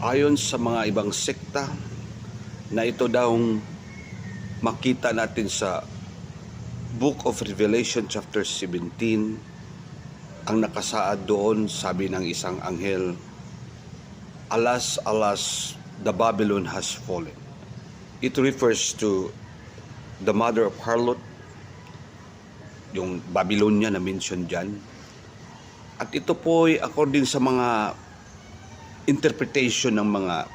Ayon sa mga ibang sekta na ito daw makita natin sa Book of Revelation chapter 17, ang nakasaad doon, sabi ng isang anghel, "Alas, alas, the Babylon has fallen." It refers to the mother of harlot, yung Babylonia na mention dyan. At ito po ay according sa mga interpretation ng mga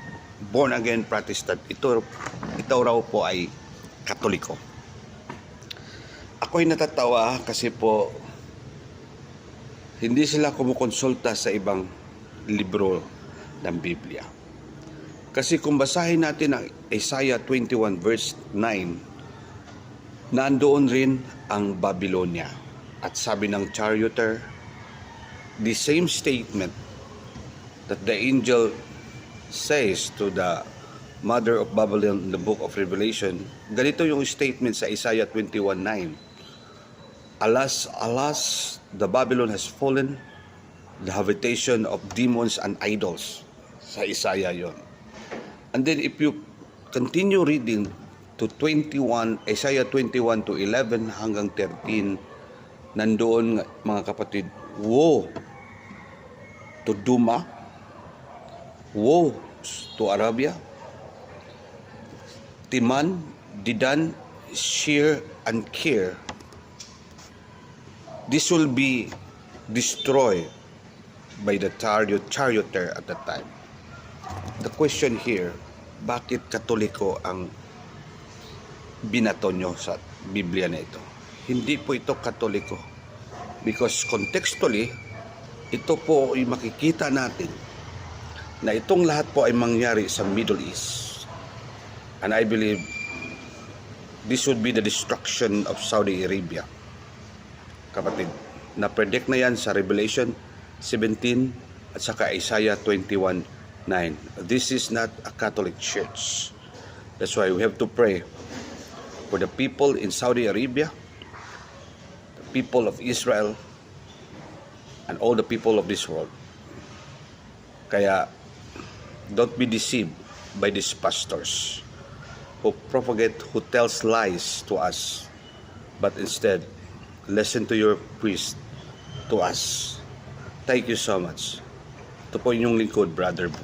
born again Protestant, ito raw po ay Katoliko. Ako'y natatawa kasi po hindi sila kumukonsulta sa ibang libro ng Biblia. Kasi kung basahin natin ang Isaiah 21 verse 9, nandoon rin ang Babylonia. At sabi ng charioteer, the same statement that the angel says to the mother of Babylon in the book of Revelation, ganito yung statement sa Isaiah 21:9. "Alas, alas, the Babylon has fallen, the habitation of demons and idols." Sa Isaiah yon. And then if you continue reading to Isaiah 21 to 11 hanggang 13, nandoon mga kapatid, woe to Duma, woe to Arabia, Timan, Dedan, Shir, and Kir. This will be destroyed by the charioteer at that time. The question here, bakit Katoliko ang binato nyo sa Biblia na ito? Hindi po ito Katoliko. Because contextually, ito po ay makikita natin na itong lahat po ay mangyari sa Middle East. And I believe this would be the destruction of Saudi Arabia. Kapatid, na-predict na yan sa Revelation 17 at saka Isaiah 21:9. This is not a Catholic church. That's why we have to pray for the people in Saudi Arabia, the people of Israel, and all the people of this world. Kaya, don't be deceived by these pastors who propagate, who tells lies to us, but instead, listen to your priest, to us. Thank you so much. Ito po inyong lingkod, Brother Boo.